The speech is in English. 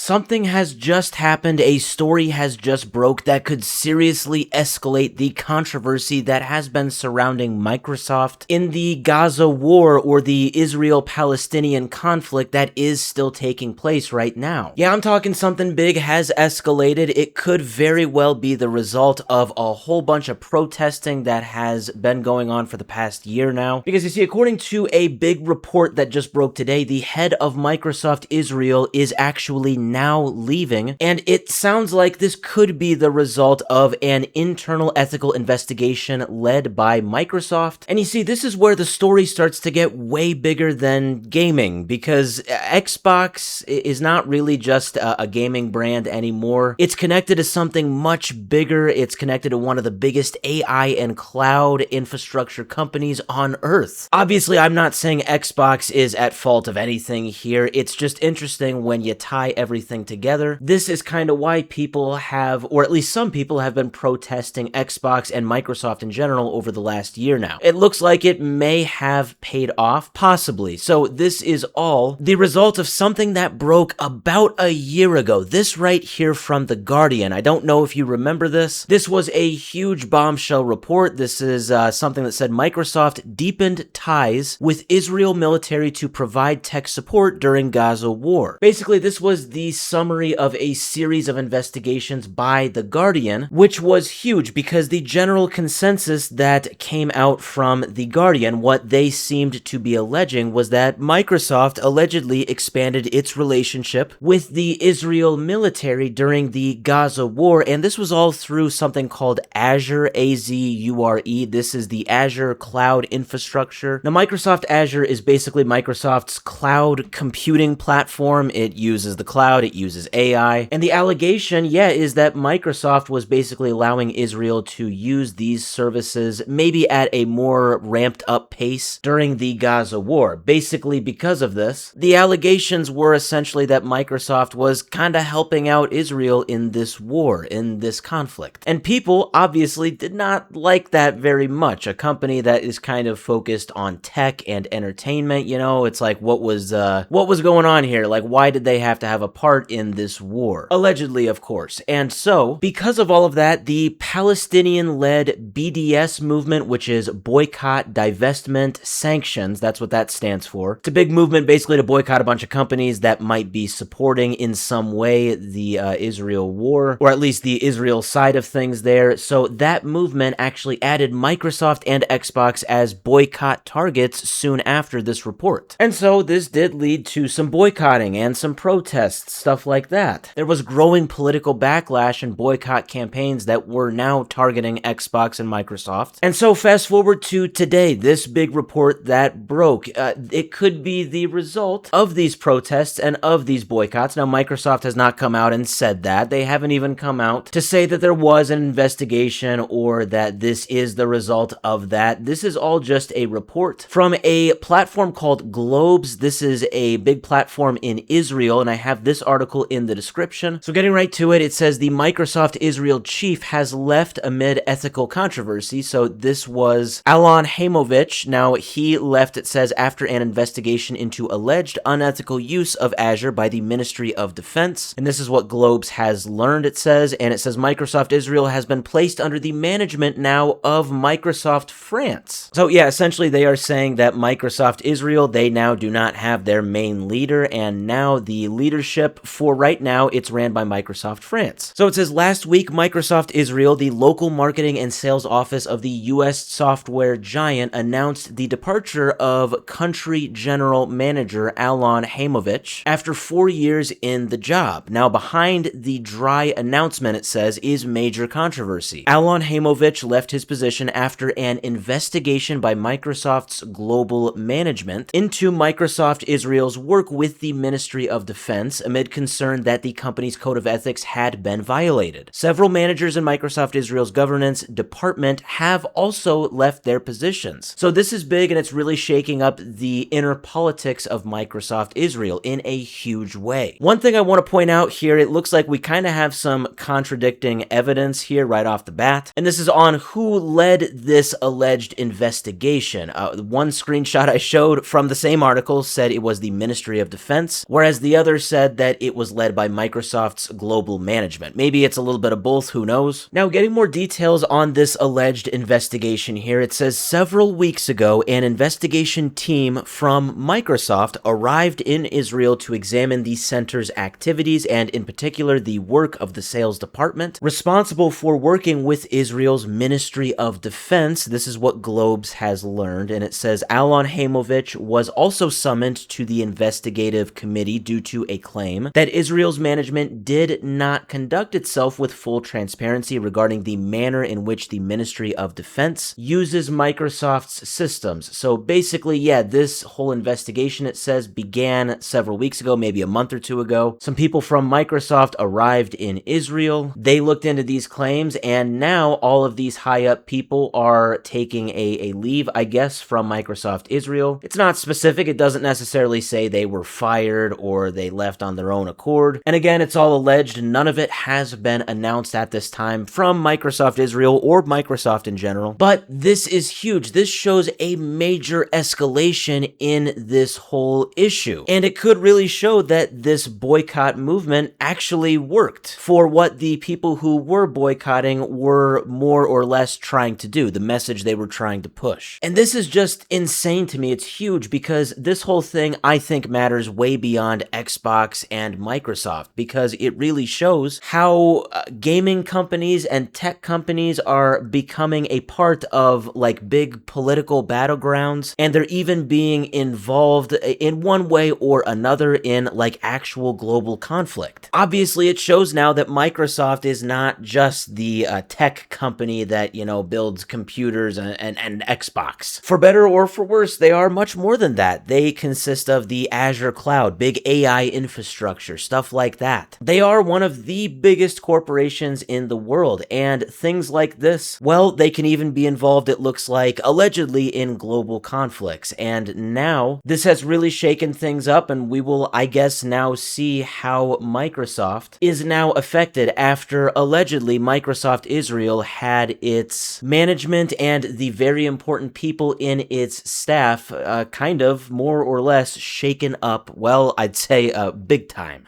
Something has just happened, a story has just broke that could seriously escalate the controversy that has been surrounding Microsoft in the Gaza war or the Israel-Palestinian conflict that is still taking place right now. Yeah, I'm talking something big has escalated. It could very well be the result of a whole bunch of protesting that has been going on for the past year now. Because you see, according to a big report that just broke today, the head of Microsoft Israel is actually now leaving, and it sounds like this could be the result of an internal ethical investigation led by Microsoft. And you see, this is where the story starts to get way bigger than gaming, because Xbox is not really just a gaming brand anymore. It's connected to something much bigger. It's connected to one of the biggest AI and cloud infrastructure companies on Earth. Obviously, I'm not saying Xbox is at fault of anything here. It's just interesting when you tie everything together. This is kind of why people have, or at least some people have been protesting Xbox and Microsoft in general over the last year now. It looks like it may have paid off, possibly. So this is all the result of something that broke about a year ago. This right here from The Guardian. I don't know if you remember this. This was a huge bombshell report. This is something that said Microsoft deepened ties with Israel military to provide tech support during Gaza war. Basically, this was the summary of a series of investigations by The Guardian, which was huge because the general consensus that came out from The Guardian, what they seemed to be alleging was that Microsoft allegedly expanded its relationship with the Israel military during the Gaza war, and this was all through something called Azure, A-Z-U-R-E. This is the Azure Cloud Infrastructure. Now, Microsoft Azure is basically Microsoft's cloud computing platform. It uses the cloud, it uses AI, and the allegation, is that Microsoft was basically allowing Israel to use these services maybe at a more ramped up pace during the Gaza war. Basically, because of this, the allegations were essentially that Microsoft was kind of helping out Israel in this war, in this conflict. And people obviously did not like that very much. A company that is kind of focused on tech and entertainment, it's like, what was going on here? Like, why did they have to have a part in this war? Allegedly, of course. And so, because of all of that, the Palestinian-led BDS movement, which is Boycott, Divestment, Sanctions, that's what that stands for. It's a big movement basically to boycott a bunch of companies that might be supporting in some way the Israel war, or at least the Israel side of things there. So that movement actually added Microsoft and Xbox as boycott targets soon after this report. And so this did lead to some boycotting and some protests, stuff like that. There was growing political backlash and boycott campaigns that were now targeting Xbox and Microsoft. And so fast forward to today, this big report that broke. It could be the result of these protests and of these boycotts. Now, Microsoft has not come out and said that. They haven't even come out to say that there was an investigation or that this is the result of that. This is all just a report from a platform called Globes. This is a big platform in Israel, and I have this article in the description. So getting right to it, it says the Microsoft Israel chief has left amid ethical controversy. So this was Alon Haimovich. Now he left, it says, after an investigation into alleged unethical use of Azure by the Ministry of Defense. And this is what Globes has learned, it says. And it says Microsoft Israel has been placed under the management now of Microsoft France. So essentially they are saying that Microsoft Israel, they now do not have their main leader, and now the leadership for right now, it's ran by Microsoft France. So it says last week, Microsoft Israel, the local marketing and sales office of the U.S. software giant, announced the departure of country general manager Alon Haimovich after 4 years in the job. Now, behind the dry announcement, it says, is major controversy. Alon Haimovich left his position after an investigation by Microsoft's global management into Microsoft Israel's work with the Ministry of Defense amid concern that the company's code of ethics had been violated. Several managers in Microsoft Israel's governance department have also left their positions. So this is big, and it's really shaking up the inner politics of Microsoft Israel in a huge way. One thing I want to point out here, it looks like we kind of have some contradicting evidence here right off the bat, and this is on who led this alleged investigation. One screenshot I showed from the same article said it was the Ministry of Defense, whereas the other said that that it was led by Microsoft's global management. Maybe it's a little bit of both, who knows? Now, getting more details on this alleged investigation here, it says several weeks ago, an investigation team from Microsoft arrived in Israel to examine the center's activities and, in particular, the work of the sales department responsible for working with Israel's Ministry of Defense. This is what Globes has learned, and it says Alon Haimovich was also summoned to the investigative committee due to a claim that Israel's management did not conduct itself with full transparency regarding the manner in which the Ministry of Defense uses Microsoft's systems. So basically, yeah, this whole investigation, it says, began several weeks ago, maybe a month or two ago. Some people from Microsoft arrived in Israel. They looked into these claims, and now all of these high-up people are taking a leave, I guess, from Microsoft Israel. It's not specific. It doesn't necessarily say they were fired or they left on their own accord. And again, it's all alleged. None of it has been announced at this time from Microsoft Israel or Microsoft in general. But this is huge. This shows a major escalation in this whole issue. And it could really show that this boycott movement actually worked for what the people who were boycotting were more or less trying to do, the message they were trying to push. And this is just insane to me. It's huge because this whole thing, I think, matters way beyond Xbox and Microsoft, because it really shows how gaming companies and tech companies are becoming a part of like big political battlegrounds, and they're even being involved in one way or another in like actual global conflict. Obviously, it shows now that Microsoft is not just the tech company that, you know, builds computers and Xbox. For better or for worse, they are much more than that. They consist of the Azure cloud, big AI infrastructure, stuff like that. They are one of the biggest corporations in the world, and things like this, well, they can even be involved, it looks like, allegedly in global conflicts. And now, this has really shaken things up, and we will, I guess, now see how Microsoft is now affected after allegedly Microsoft Israel had its management and the very important people in its staff kind of more or less shaken up, well, I'd say big time.